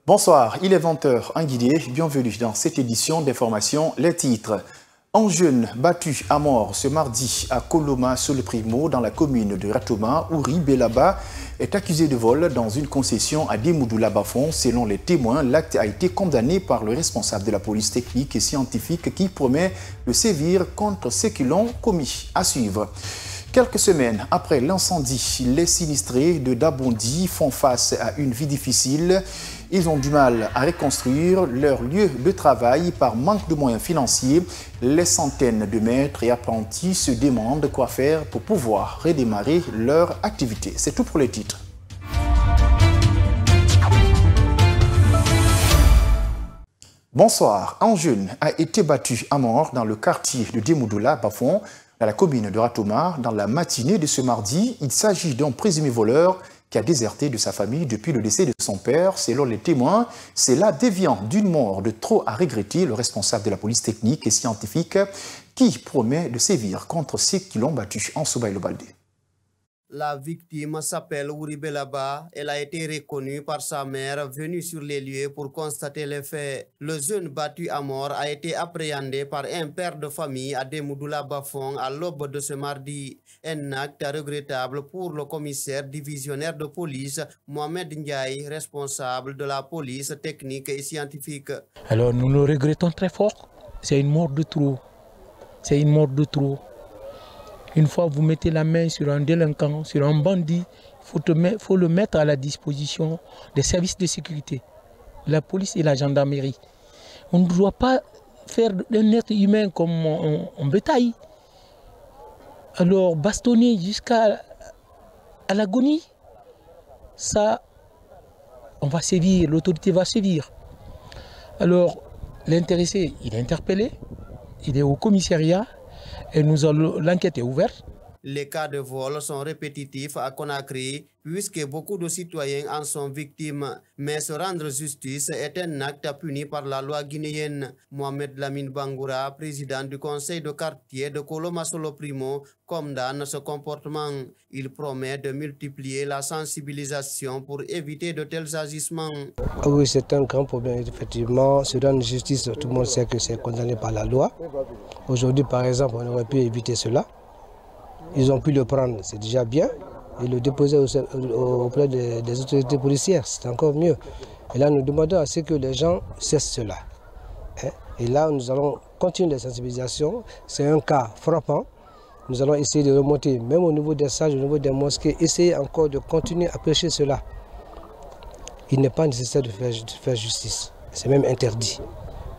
Bonsoir, il est 20h en Guinée. Bienvenue dans cette édition d'information. Les titres. Un jeune battu à mort ce mardi à Koloma sur le Primo dans la commune de Ratoma, Ouri Belaba, est accusé de vol dans une concession à Demoudou-Labafon. Selon les témoins, l'acte a été condamné par le responsable de la police technique et scientifique qui promet de sévir contre ceux qui l'ont commis. À suivre. Quelques semaines après l'incendie, les sinistrés de Dabondi font face à une vie difficile. Ils ont du mal à reconstruire leur lieu de travail par manque de moyens financiers. Les centaines de maîtres et apprentis se demandent quoi faire pour pouvoir redémarrer leur activité. C'est tout pour les titres. Bonsoir. Un jeune a été battu à mort dans le quartier de Demoudou-Labafon, dans la commune de Ratoma, dans la matinée de ce mardi. Il s'agit d'un présumé voleur qui a déserté de sa famille depuis le décès de son père. Selon les témoins, c'est là déviant d'une mort de trop à regretter le responsable de la police technique et scientifique qui promet de sévir contre ceux qui l'ont battu en Soubaïlo-Baldé. La victime s'appelle Ouri Belaba. Elle a été reconnue par sa mère venue sur les lieux pour constater les faits. Le jeune battu à mort a été appréhendé par un père de famille à Demoudou-Labafon à l'aube de ce mardi. Un acte regrettable pour le commissaire divisionnaire de police Mohamed Ndiaye, responsable de la police technique et scientifique. Alors nous le regrettons très fort. C'est une mort de trop. C'est une mort de trop. Une fois vous mettez la main sur un délinquant, sur un bandit, il faut le mettre à la disposition des services de sécurité, la police et la gendarmerie. On ne doit pas faire d'un être humain comme un bétail. Alors bastonner jusqu'à l'agonie, ça, on va sévir, l'autorité va sévir. Alors l'intéressé, il est interpellé, il est au commissariat. Et l'enquête est ouverte. Les cas de vol sont répétitifs à Conakry puisque beaucoup de citoyens en sont victimes. Mais se rendre justice est un acte puni par la loi guinéenne. Mohamed Lamine Bangoura, président du conseil de quartier de Koloma Solo Primo, condamne ce comportement. Il promet de multiplier la sensibilisation pour éviter de tels agissements. Oui, c'est un grand problème, effectivement. Se rendre justice, tout le monde sait que c'est condamné par la loi. Aujourd'hui, par exemple, on aurait pu éviter cela. Ils ont pu le prendre, c'est déjà bien, et le déposer auprès des autorités policières, c'est encore mieux. Et là, nous demandons à ce que les gens cessent cela. Et là, nous allons continuer les sensibilisations. C'est un cas frappant. Nous allons essayer de remonter, même au niveau des sages, au niveau des mosquées, essayer encore de continuer à prêcher cela. Il n'est pas nécessaire de faire justice, c'est même interdit.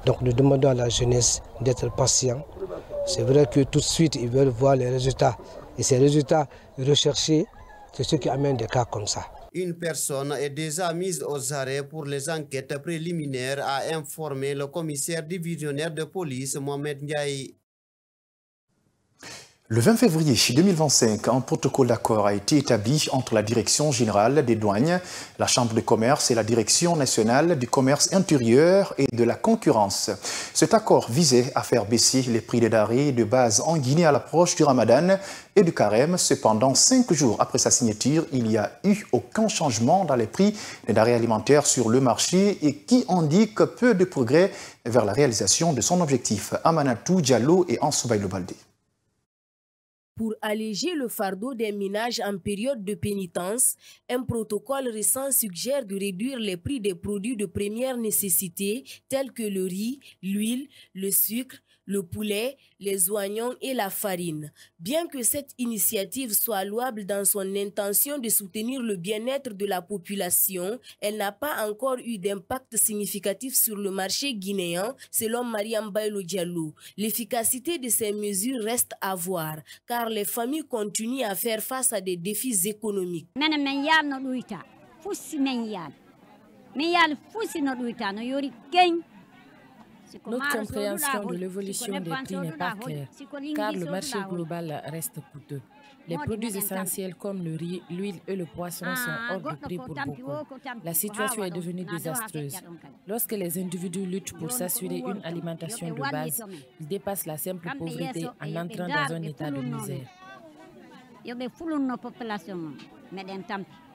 Donc nous demandons à la jeunesse d'être patient. C'est vrai que tout de suite, ils veulent voir les résultats. Et ces résultats recherchés, c'est ce qui amène des cas comme ça. Une personne est déjà mise aux arrêts pour les enquêtes préliminaires, a informé le commissaire divisionnaire de police Mohamed Ndiaye. Le 20 février 2025, un protocole d'accord a été établi entre la Direction générale des douanes, la Chambre de commerce et la Direction nationale du commerce intérieur et de la concurrence. Cet accord visait à faire baisser les prix des denrées de base en Guinée à l'approche du Ramadan et du Carême. Cependant, 5 jours après sa signature, il n'y a eu aucun changement dans les prix des denrées alimentaires sur le marché et qui indique peu de progrès vers la réalisation de son objectif. Amanatou Diallo et Ansoubaïlo-Baldé. Pour alléger le fardeau des ménages en période de pénitence, un protocole récent suggère de réduire les prix des produits de première nécessité tels que le riz, l'huile, le sucre, le poulet, les oignons et la farine. Bien que cette initiative soit louable dans son intention de soutenir le bien-être de la population, elle n'a pas encore eu d'impact significatif sur le marché guinéen, selon Mariam Bailo Diallo. L'efficacité de ces mesures reste à voir, car les familles continuent à faire face à des défis économiques. Notre compréhension de l'évolution des prix n'est pas claire, car le marché global reste coûteux. Les produits essentiels comme le riz, l'huile et le poisson sont hors de prix pour beaucoup. La situation est devenue désastreuse. Lorsque les individus luttent pour s'assurer une alimentation de base, ils dépassent la simple pauvreté en entrant dans un état de misère.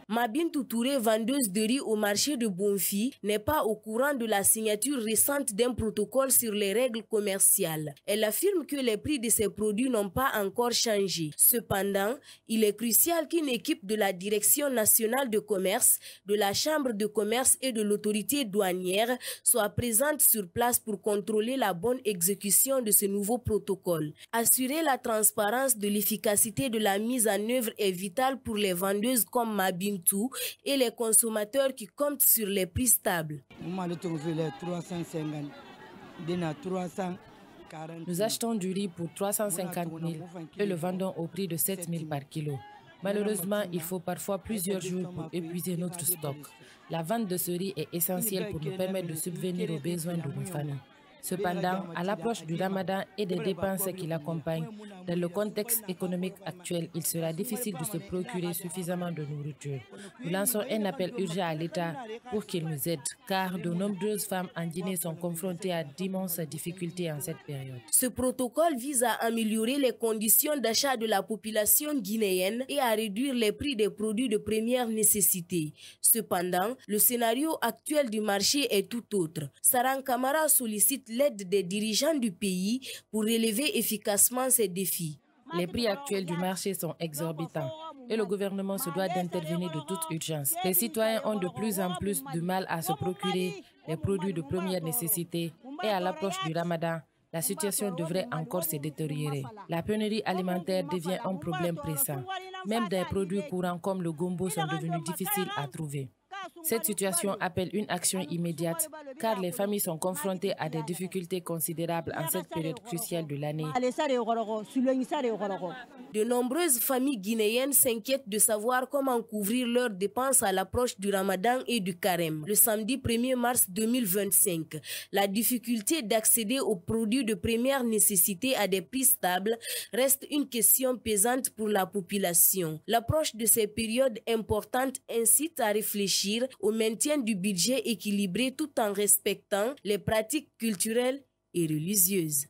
Mabintou Touré, vendeuse de riz au marché de Bonfi, n'est pas au courant de la signature récente d'un protocole sur les règles commerciales. Elle affirme que les prix de ces produits n'ont pas encore changé. Cependant, il est crucial qu'une équipe de la Direction nationale de commerce, de la Chambre de commerce et de l'autorité douanière soit présente sur place pour contrôler la bonne exécution de ce nouveau protocole. Assurer la transparence de l'efficacité de la mise en œuvre est vital pour les vendeuses comme Mabintou et les consommateurs qui comptent sur les prix stables. Nous achetons du riz pour 350 000 et le vendons au prix de 7 000 par kilo. Malheureusement, il faut parfois plusieurs jours pour épuiser notre stock. La vente de ce riz est essentielle pour nous permettre de subvenir aux besoins de nos familles. Cependant, à l'approche du Ramadan et des dépenses qui l'accompagnent, dans le contexte économique actuel, il sera difficile de se procurer suffisamment de nourriture. Nous lançons un appel urgent à l'État pour qu'il nous aide, car de nombreuses femmes en Guinée sont confrontées à d'immenses difficultés en cette période. Ce protocole vise à améliorer les conditions d'achat de la population guinéenne et à réduire les prix des produits de première nécessité. Cependant, le scénario actuel du marché est tout autre. Saran Kamara sollicite l'aide des dirigeants du pays pour relever efficacement ces défis. Les prix actuels du marché sont exorbitants et le gouvernement se doit d'intervenir de toute urgence. Les citoyens ont de plus en plus de mal à se procurer les produits de première nécessité et à l'approche du Ramadan, la situation devrait encore se détériorer. La pénurie alimentaire devient un problème pressant. Même des produits courants comme le gombo sont devenus difficiles à trouver. Cette situation appelle une action immédiate car les familles sont confrontées à des difficultés considérables en cette période cruciale de l'année. De nombreuses familles guinéennes s'inquiètent de savoir comment couvrir leurs dépenses à l'approche du Ramadan et du Carême. Le samedi 1er mars 2025, la difficulté d'accéder aux produits de première nécessité à des prix stables reste une question pesante pour la population. L'approche de ces périodes importantes incite à réfléchir au maintien du budget équilibré tout en respectant les pratiques culturelles et religieuses.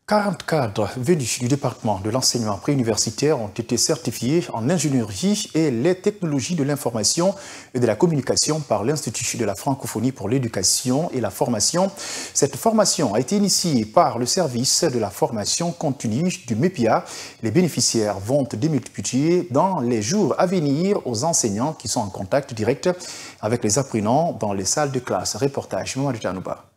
40 cadres venus du département de l'enseignement préuniversitaire ont été certifiés en ingénierie et les technologies de l'information et de la communication par l'Institut de la francophonie pour l'éducation et la formation. Cette formation a été initiée par le service de la formation continue du MEPIA. Les bénéficiaires vont être démultipliés dans les jours à venir aux enseignants qui sont en contact direct avec les apprenants dans les salles de classe. Reportage Mamadou Tanouba.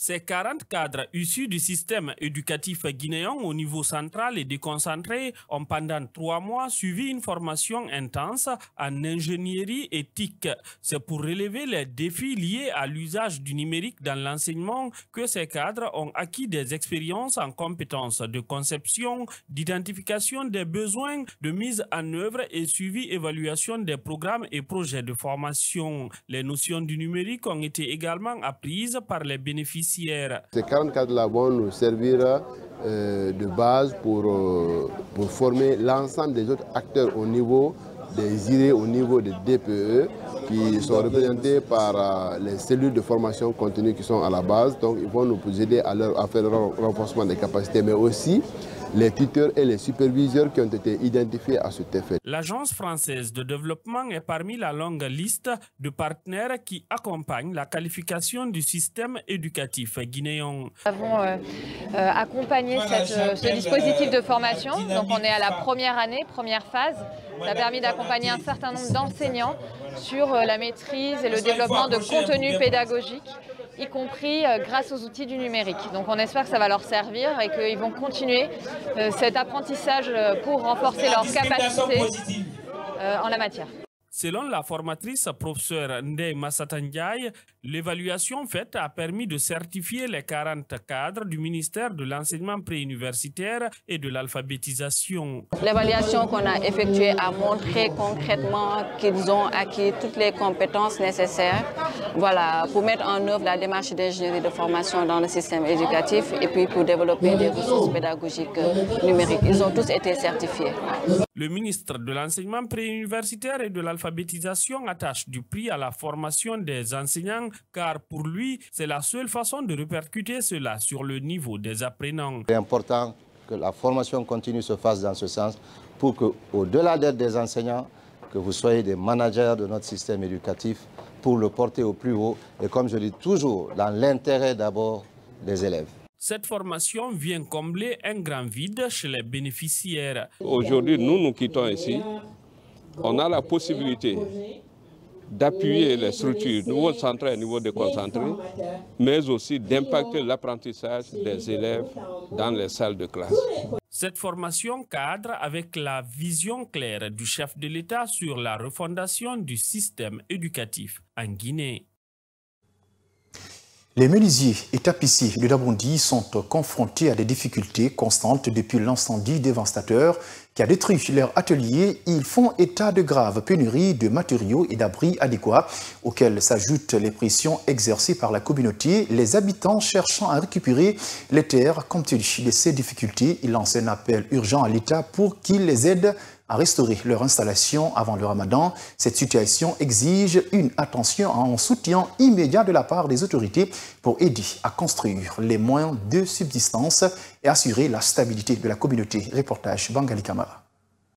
Ces 40 cadres issus du système éducatif guinéen au niveau central et déconcentré ont pendant 3 mois suivi une formation intense en ingénierie et TIC. C'est pour relever les défis liés à l'usage du numérique dans l'enseignement que ces cadres ont acquis des expériences en compétences de conception, d'identification des besoins, de mise en œuvre et suivi évaluation des programmes et projets de formation. Les notions du numérique ont été également apprises par les bénéficiaires. Ces 40 cadres-là vont nous servir de base pour former l'ensemble des autres acteurs au niveau des IRE, au niveau des DPE, qui sont représentés par les cellules de formation continue qui sont à la base. Donc ils vont nous aider à faire le renforcement des capacités, mais aussi les tuteurs et les superviseurs qui ont été identifiés à cet effet. L'Agence française de développement est parmi la longue liste de partenaires qui accompagnent la qualification du système éducatif guinéen. Nous avons accompagné ce dispositif de formation. Donc on est à la première année, première phase. Ça a permis d'accompagner un certain nombre d'enseignants sur la maîtrise et le développement de contenus pédagogiques, y compris grâce aux outils du numérique. Donc on espère que ça va leur servir et qu'ils vont continuer cet apprentissage pour renforcer leurs capacités en la matière. Selon la formatrice professeure Ndeye Massatandiaye, l'évaluation faite a permis de certifier les 40 cadres du ministère de l'enseignement préuniversitaire et de l'alphabétisation. L'évaluation qu'on a effectuée a montré concrètement qu'ils ont acquis toutes les compétences nécessaires, pour mettre en œuvre la démarche d'ingénierie de formation dans le système éducatif et puis pour développer des ressources pédagogiques numériques. Ils ont tous été certifiés. Le ministre de l'enseignement préuniversitaire et de l'alphabétisation attache du prix à la formation des enseignants car pour lui, c'est la seule façon de répercuter cela sur le niveau des apprenants. C'est important que la formation continue se fasse dans ce sens pour qu'au-delà d'être des enseignants, que vous soyez des managers de notre système éducatif pour le porter au plus haut et comme je dis toujours, dans l'intérêt d'abord des élèves. Cette formation vient combler un grand vide chez les bénéficiaires. Aujourd'hui, nous quittons ici. On a la possibilité d'appuyer les structures niveau centré et niveau déconcentré, mais aussi d'impacter l'apprentissage des élèves dans les salles de classe. Cette formation cadre avec la vision claire du chef de l'État sur la refondation du système éducatif en Guinée. Les menuisiers et tapissiers de Dabondi sont confrontés à des difficultés constantes depuis l'incendie dévastateur qui a détruit leur atelier. Ils font état de graves pénuries de matériaux et d'abris adéquats, auxquels s'ajoutent les pressions exercées par la communauté. Les habitants cherchant à récupérer les terres compte tenu de ces difficultés, ils lancent un appel urgent à l'État pour qu'il les aide à restaurer leur installation avant le ramadan. Cette situation exige une attention et un soutien immédiat de la part des autorités pour aider à construire les moyens de subsistance et assurer la stabilité de la communauté. Reportage Bangali Kamara.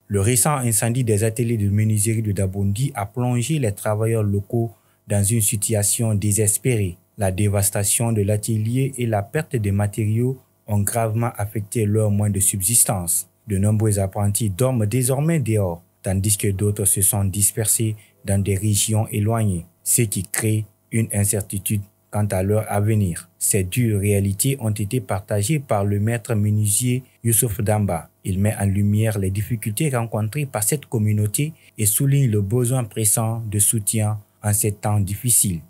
Le récent incendie des ateliers de menuiserie de Dabondi a plongé les travailleurs locaux dans une situation désespérée. La dévastation de l'atelier et la perte des matériaux ont gravement affecté leurs moyens de subsistance. De nombreux apprentis dorment désormais dehors, tandis que d'autres se sont dispersés dans des régions éloignées, ce qui crée une incertitude quant à leur avenir. Ces dures réalités ont été partagées par le maître menuisier Youssouf Damba. Il met en lumière les difficultés rencontrées par cette communauté et souligne le besoin pressant de soutien en ces temps difficiles.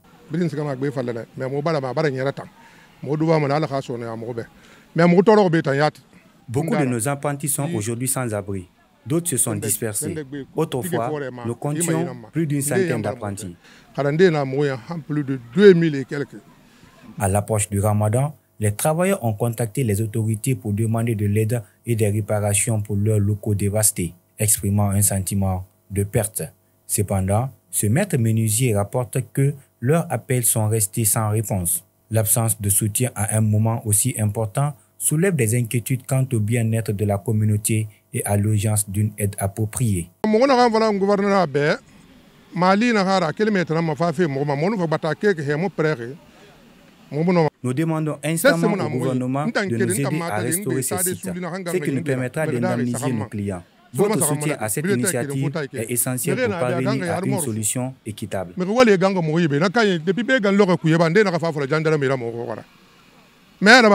Beaucoup de nos apprentis sont aujourd'hui sans abri. D'autres se sont dispersés. Autrefois, nous comptions plus d'une centaine d'apprentis. À l'approche du Ramadan, les travailleurs ont contacté les autorités pour demander de l'aide et des réparations pour leurs locaux dévastés, exprimant un sentiment de perte. Cependant, ce maître menuisier rapporte que leurs appels sont restés sans réponse. L'absence de soutien à un moment aussi important soulève des inquiétudes quant au bien-être de la communauté et à l'urgence d'une aide appropriée. Nous demandons instamment au gouvernement de nous aider à restaurer ces sites, ce qui nous permettra d'indemniser nos clients. Votre soutien à cette initiative est essentiel pour parvenir à une solution équitable.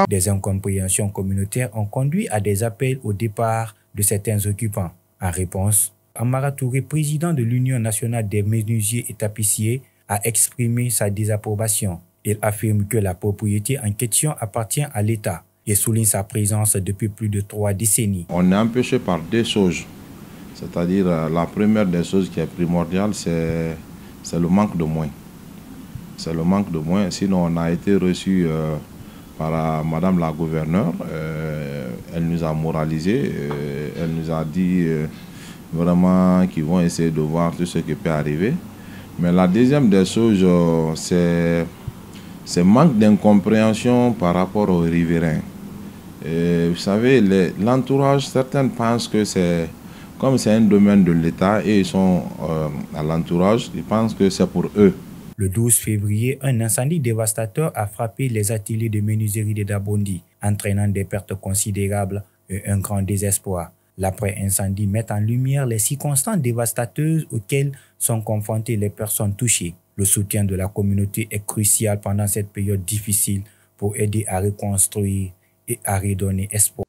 Des incompréhensions communautaires ont conduit à des appels au départ de certains occupants. En réponse, Amara Touré, président de l'Union nationale des menuisiers et tapissiers, a exprimé sa désapprobation. Il affirme que la propriété en question appartient à l'État et souligne sa présence depuis plus de 3 décennies. On est empêché par 2 choses. C'est-à-dire, la première des choses qui est primordiale, c'est le manque de moyens. C'est le manque de moyens. Sinon, on a été reçu par Madame la gouverneure. Elle nous a moralisé. Elle nous a dit vraiment qu'ils vont essayer de voir tout ce qui peut arriver. Mais la deuxième des choses, c'est manque d'incompréhension par rapport aux riverains. Vous savez, l'entourage, certains pensent que comme c'est un domaine de l'État et ils sont à l'entourage, ils pensent que c'est pour eux. Le 12 février, un incendie dévastateur a frappé les ateliers de menuiserie de Dabondi, entraînant des pertes considérables et un grand désespoir. L'après-incendie met en lumière les circonstances dévastateuses auxquelles sont confrontées les personnes touchées. Le soutien de la communauté est crucial pendant cette période difficile pour aider à reconstruire et à redonner espoir.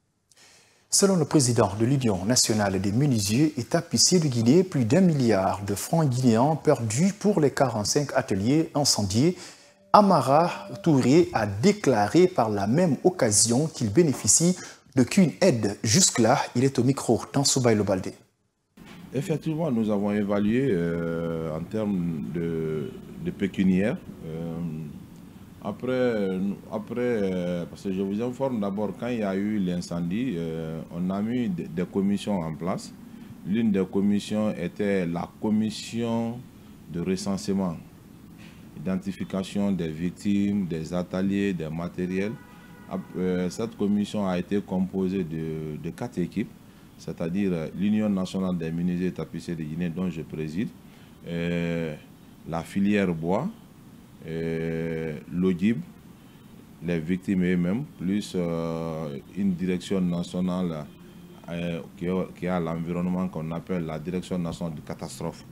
Selon le président de l'Union nationale des menuisiers et tapissiers de Guinée, plus d'1 milliard de francs guinéens perdus pour les 45 ateliers incendiés. Amara Touré a déclaré par la même occasion qu'il bénéficie d'aucune aide. Jusque-là, il est au micro d'Ansoubaï Lobaldé. Effectivement, nous avons évalué en termes de pécuniaire. Après, parce que je vous informe d'abord, quand il y a eu l'incendie, on a mis des commissions en place. L'une des commissions était la commission de recensement, identification des victimes, des ateliers, des matériels. Cette commission a été composée de 4 équipes. c'est-à-dire l'Union nationale des menuisiers et tapissiers de Guinée dont je préside, la filière bois, l'ODIB, les victimes eux-mêmes, plus une direction nationale qui a l'environnement qu'on appelle la direction nationale de catastrophe.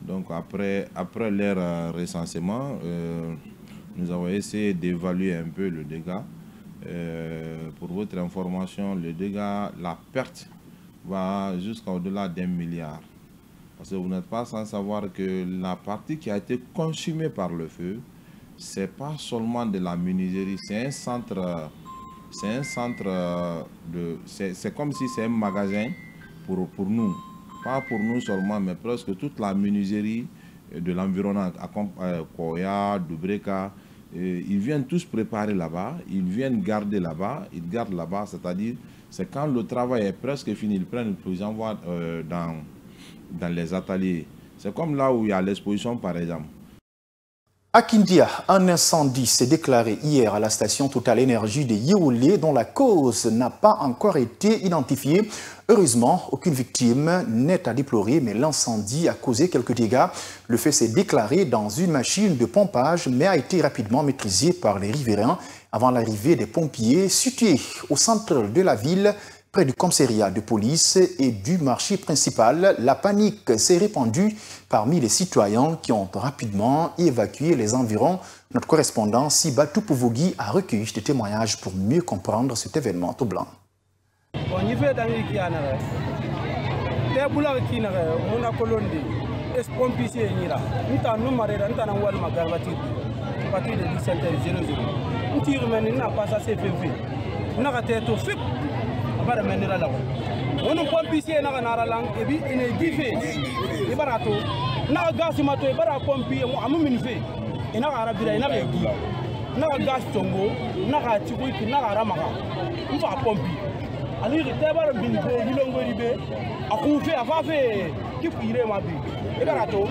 Donc après leur recensement, nous avons essayé d'évaluer un peu le dégât. Pour votre information, le dégât, la perte va jusqu'au-delà d'1 milliard. Parce que vous n'êtes pas sans savoir que la partie qui a été consumée par le feu, c'est pas seulement de la menuiserie, c'est un centre c'est comme si c'est un magasin pour nous. Pas pour nous seulement, mais presque toute la menuiserie de l'environnement, Koya, Dubreka, ils viennent tous préparer là-bas, ils viennent garder là-bas, ils gardent là-bas, c'est-à-dire, c'est quand le travail est presque fini, ils prennent, ils envoient dans les ateliers. C'est comme là où il y a l'exposition, par exemple. À Kindia, un incendie s'est déclaré hier à la station Total Énergie de Yéoulé dont la cause n'a pas encore été identifiée. Heureusement, aucune victime n'est à déplorer, mais l'incendie a causé quelques dégâts. Le feu s'est déclaré dans une machine de pompage, mais a été rapidement maîtrisé par les riverains avant l'arrivée des pompiers situés au centre de la ville, près du commissariat de police et du marché principal. La panique s'est répandue parmi les citoyens qui ont rapidement évacué les environs. Notre correspondant Siba Toupouvougui a recueilli des témoignages pour mieux comprendre cet événement tout blanc. bara menira lawo wonu pompier na kanara lang ebi ene gife ibarato na gas mato ibara pompier mo amu minfe ina ara bira ina be gi na gas tongo na ka tiko ki na ara maka mfa pompi ali te bara bin be hilongo ribe aku fe afafe ki pire ma bi ibarato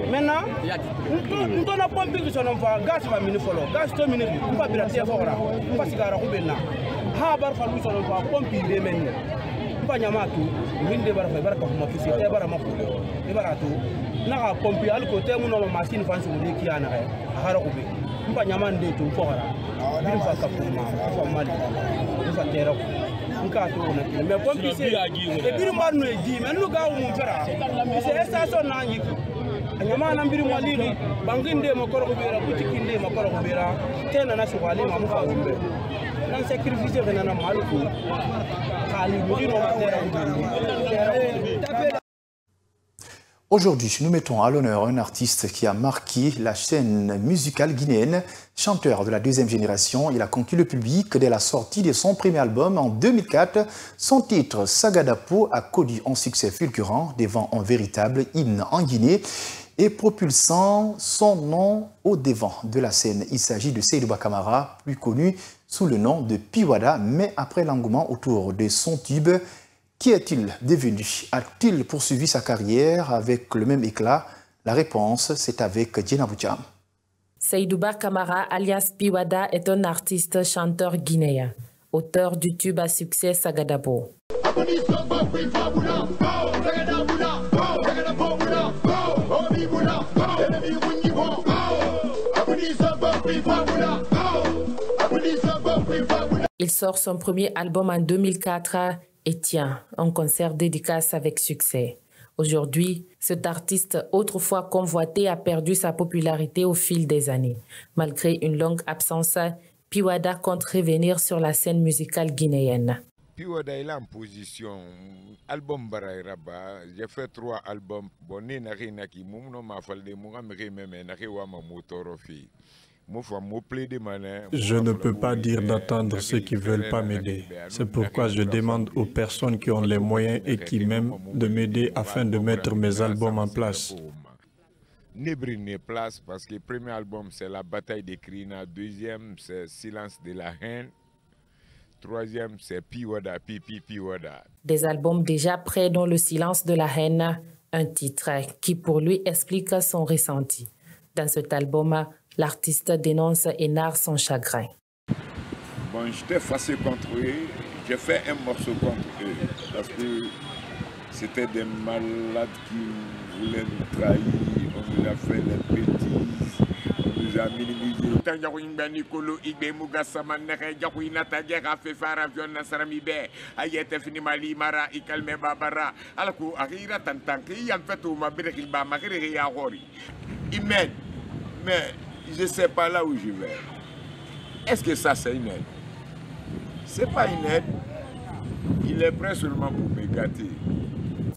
maintenant nto na pompi ki sono fa gas va mini folo gas to mini mfa bira te fora mfa sigara ko benna ha bar fa lu sono fa pompi de men mfa nyamatu winde bar fa bar ka ma kisi te bara ma ko ibarato na ka pompi al ko te mu no machine fa su de ki ana ha ra ko be mfa nyamande to fora bin fa ka ma fa mali mfa tera ko nka to na me pompi se e bir man no e di men lu ga mu fera se sa so na nyi anyama na mbiri mwalili banginde makoro kubera kutikinde makoro kubera tena na shughuli mamu ka umbe na sacrifice vena na maluku kali mudino matera Aujourd'hui, nous mettons à l'honneur un artiste qui a marqué la scène musicale guinéenne. Chanteur de la deuxième génération, il a conquis le public dès la sortie de son premier album en 2004. Son titre, Sagadapo, a connu un succès fulgurant devant un véritable hymne en Guinée et propulsant son nom au devant de la scène. Il s'agit de Seydouba Camara, plus connu sous le nom de Piwada, mais après l'engouement autour de son tube, qui est-il devenu? A-t-il poursuivi sa carrière avec le même éclat? La réponse, c'est avec Djena Boucham. Seydouba Camara, alias Piwada, est un artiste chanteur guinéen, auteur du tube à succès Sagadabo. Il sort son premier album en 2004 et tient un concert dédicace avec succès. Aujourd'hui, cet artiste autrefois convoité a perdu sa popularité au fil des années. Malgré une longue absence, Piwada compte revenir sur la scène musicale guinéenne. Piwada est en position album Barairaba. J'ai fait 3 albums. Bonne narinaki mumno ma falde mugamre meme narewa ma motorofi. Je ne peux pas dire d'attendre ceux qui ne veulent pas m'aider. C'est pourquoi je demande aux personnes qui ont les moyens et qui m'aiment de m'aider afin de mettre mes albums en place. Parce que le premier album, c'est La Bataille des Krina. Deuxième, c'est Silence de la haine. Troisième, c'est Piwada, Piwada. Des albums déjà prêts dans Le Silence de la haine, un titre qui pour lui explique son ressenti. Dans cet album, l'artiste dénonce et narre son chagrin. Bon, j'étais fâché contre eux, j'ai fait un morceau contre eux. parce que c'était des malades qui voulaient nous trahir, on nous a fait les bêtises, on nous a minimisé. Mais je ne sais pas là où je vais. Est-ce que ça c'est une aide? C'est pas une aide. Il est prêt seulement pour me gâter.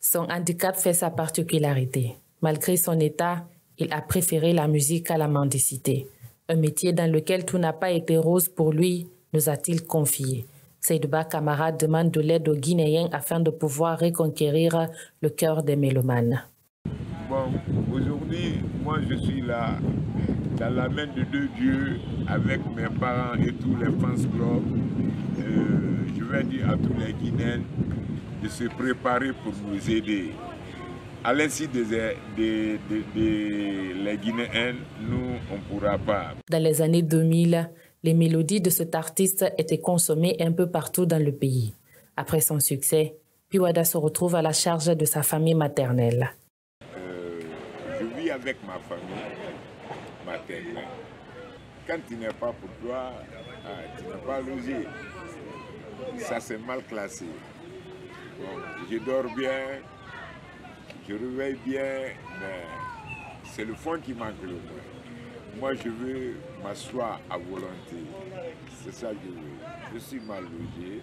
Son handicap fait sa particularité. Malgré son état, il a préféré la musique à la mendicité. Un métier dans lequel tout n'a pas été rose pour lui, nous a-t-il confié. Seydouba Camara demande de l'aide aux Guinéens afin de pouvoir reconquérir le cœur des mélomanes. Bon, aujourd'hui, moi je suis là, dans la main de deux dieux, avec mes parents et tous les fans clubs. Je vais dire à tous les Guinéens de se préparer pour nous aider. À l'insu des Guinéens, nous, on ne pourra pas. Dans les années 2000, les mélodies de cet artiste étaient consommées un peu partout dans le pays. Après son succès, Piwada se retrouve à la charge de sa famille maternelle. Je vis avec ma famille maternelle. Quand tu n'es pas pour toi, tu n'es pas logé. Ça, c'est mal classé. Bon, je dors bien, je réveille bien, mais c'est le fond qui manque le moins. Moi, je veux m'asseoir à volonté. C'est ça que je veux. Je suis mal logé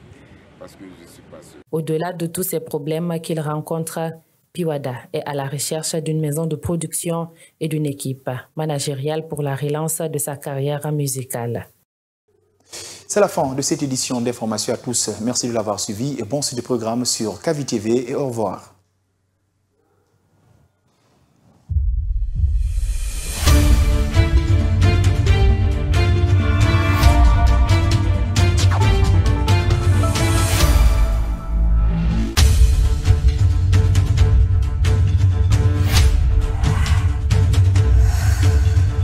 parce que je suis pas seul. Au-delà de tous ces problèmes qu'il rencontre, Piwada est à la recherche d'une maison de production et d'une équipe managériale pour la relance de sa carrière musicale. C'est la fin de cette édition d'information à tous. Merci de l'avoir suivi et bon suite de programme sur KVTV et au revoir.